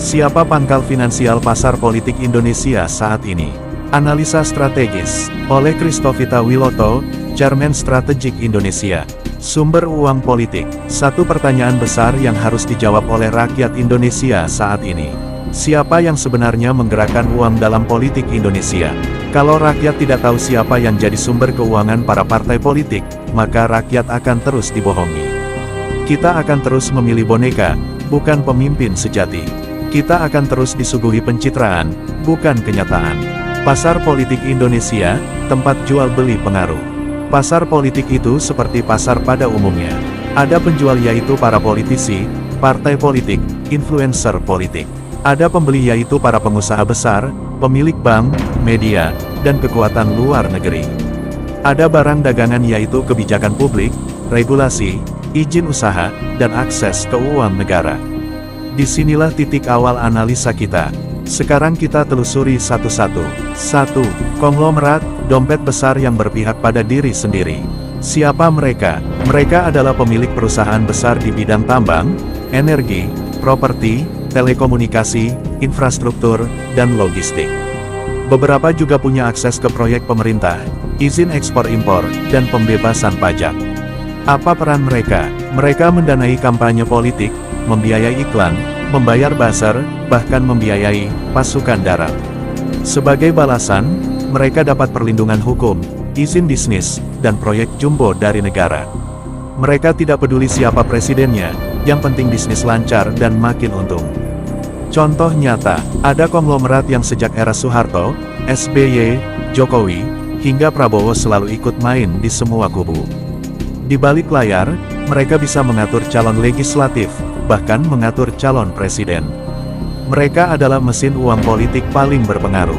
Siapa pangkal finansial pasar politik Indonesia saat ini? Analisa strategis, oleh Christovita Wiloto, Chairman Strategik Indonesia. Sumber uang politik. Satu pertanyaan besar yang harus dijawab oleh rakyat Indonesia saat ini. Siapa yang sebenarnya menggerakkan uang dalam politik Indonesia? Kalau rakyat tidak tahu siapa yang jadi sumber keuangan para partai politik, maka rakyat akan terus dibohongi. Kita akan terus memilih boneka, bukan pemimpin sejati. Kita akan terus disuguhi pencitraan, bukan kenyataan. Pasar politik Indonesia, tempat jual beli pengaruh. Pasar politik itu seperti pasar pada umumnya. Ada penjual yaitu para politisi, partai politik, influencer politik. Ada pembeli yaitu para pengusaha besar, pemilik bank, media, dan kekuatan luar negeri. Ada barang dagangan yaitu kebijakan publik, regulasi, izin usaha, dan akses ke uang negara. Disinilah titik awal analisa kita. Sekarang kita telusuri satu-satu. 1. Konglomerat, dompet besar yang berpihak pada diri sendiri. Siapa mereka? Mereka adalah pemilik perusahaan besar di bidang tambang, energi, properti, telekomunikasi, infrastruktur, dan logistik. Beberapa juga punya akses ke proyek pemerintah, izin ekspor-impor, dan pembebasan pajak. Apa peran mereka? Mereka mendanai kampanye politik, membiayai iklan, membayar buzzer, bahkan membiayai pasukan darat. Sebagai balasan, mereka dapat perlindungan hukum, izin bisnis, dan proyek jumbo dari negara. Mereka tidak peduli siapa presidennya, yang penting bisnis lancar dan makin untung. Contoh nyata, ada konglomerat yang sejak era Soeharto, SBY, Jokowi, hingga Prabowo selalu ikut main di semua kubu. Di balik layar, mereka bisa mengatur calon legislatif, bahkan mengatur calon presiden. Mereka adalah mesin uang politik paling berpengaruh.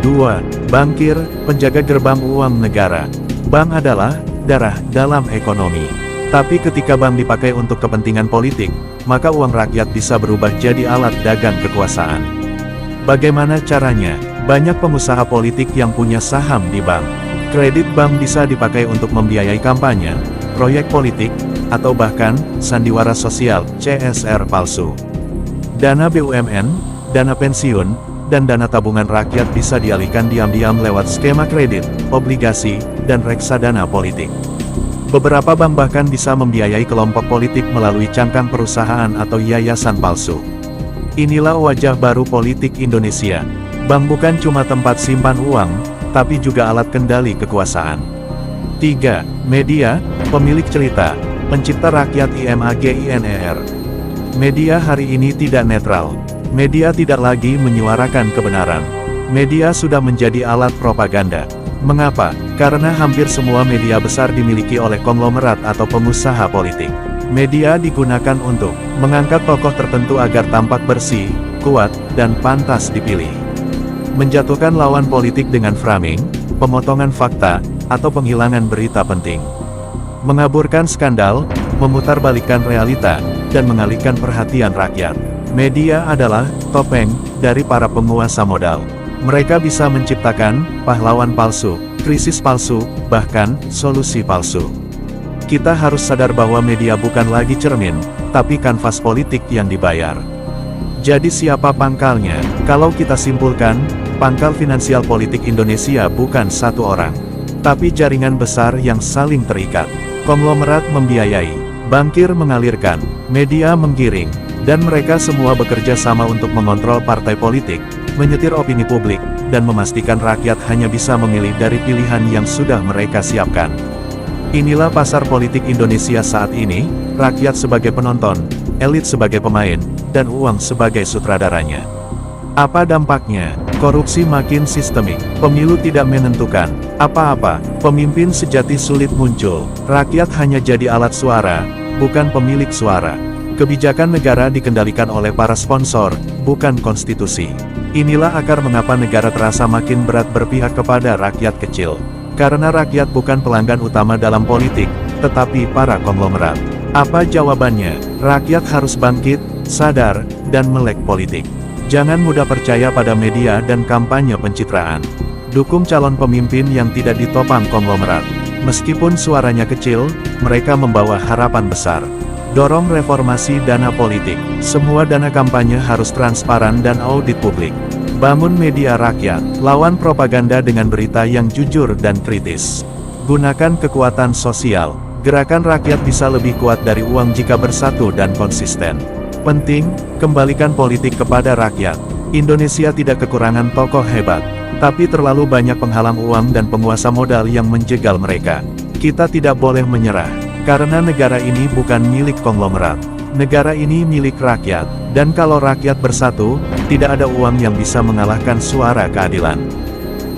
2. Bankir, penjaga gerbang uang negara. Bank adalah darah dalam ekonomi. Tapi ketika bank dipakai untuk kepentingan politik, maka uang rakyat bisa berubah jadi alat dagang kekuasaan. Bagaimana caranya? Banyak pengusaha politik yang punya saham di bank. Kredit bank bisa dipakai untuk membiayai kampanye, proyek politik, atau bahkan sandiwara sosial (CSR) palsu. Dana BUMN, dana pensiun, dan dana tabungan rakyat bisa dialihkan diam-diam lewat skema kredit, obligasi, dan reksadana politik. Beberapa bank bahkan bisa membiayai kelompok politik melalui cangkang perusahaan atau yayasan palsu. Inilah wajah baru politik Indonesia. Bank bukan cuma tempat simpan uang, tapi juga alat kendali kekuasaan. 3. Media, pemilik cerita, pencipta rakyat IMAGINER. Media hari ini tidak netral. Media tidak lagi menyuarakan kebenaran. Media sudah menjadi alat propaganda. Mengapa? Karena hampir semua media besar dimiliki oleh konglomerat atau pengusaha politik. Media digunakan untuk mengangkat tokoh tertentu agar tampak bersih, kuat, dan pantas dipilih. Menjatuhkan lawan politik dengan framing, pemotongan fakta, atau penghilangan berita penting. Mengaburkan skandal, memutarbalikkan realita, dan mengalihkan perhatian rakyat. Media adalah topeng dari para penguasa modal. Mereka bisa menciptakan pahlawan palsu, krisis palsu, bahkan solusi palsu. Kita harus sadar bahwa media bukan lagi cermin, tapi kanvas politik yang dibayar. Jadi siapa pangkalnya? Kalau kita simpulkan, pangkal finansial politik Indonesia bukan satu orang, tapi jaringan besar yang saling terikat. Konglomerat membiayai, bankir mengalirkan, media menggiring, dan mereka semua bekerja sama untuk mengontrol partai politik, menyetir opini publik, dan memastikan rakyat hanya bisa memilih dari pilihan yang sudah mereka siapkan. Inilah pasar politik Indonesia saat ini, rakyat sebagai penonton, elit sebagai pemain, dan uang sebagai sutradaranya. Apa dampaknya? Korupsi makin sistemik, pemilu tidak menentukan apa-apa, pemimpin sejati sulit muncul, rakyat hanya jadi alat suara, bukan pemilik suara. Kebijakan negara dikendalikan oleh para sponsor, bukan konstitusi. Inilah akar mengapa negara terasa makin berat berpihak kepada rakyat kecil. Karena rakyat bukan pelanggan utama dalam politik, tetapi para konglomerat. Apa jawabannya? Rakyat harus bangkit, sadar, dan melek politik. Jangan mudah percaya pada media dan kampanye pencitraan. Dukung calon pemimpin yang tidak ditopang konglomerat. Meskipun suaranya kecil, mereka membawa harapan besar. Dorong reformasi dana politik. Semua dana kampanye harus transparan dan audit publik. Bangun media rakyat. Lawan propaganda dengan berita yang jujur dan kritis. Gunakan kekuatan sosial. Gerakan rakyat bisa lebih kuat dari uang jika bersatu dan konsisten. Penting, kembalikan politik kepada rakyat. Indonesia tidak kekurangan tokoh hebat, tapi terlalu banyak penghalang uang dan penguasa modal yang menjegal mereka. Kita tidak boleh menyerah, karena negara ini bukan milik konglomerat. Negara ini milik rakyat, dan kalau rakyat bersatu, tidak ada uang yang bisa mengalahkan suara keadilan.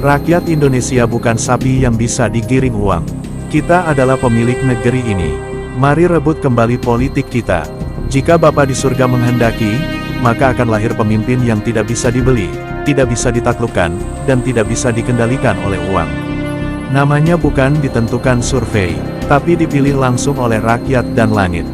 Rakyat Indonesia bukan sapi yang bisa digiring uang. Kita adalah pemilik negeri ini. Mari rebut kembali politik kita. Jika Bapa di surga menghendaki, maka akan lahir pemimpin yang tidak bisa dibeli, tidak bisa ditaklukkan, dan tidak bisa dikendalikan oleh uang. Namanya bukan ditentukan survei, tapi dipilih langsung oleh rakyat dan langit.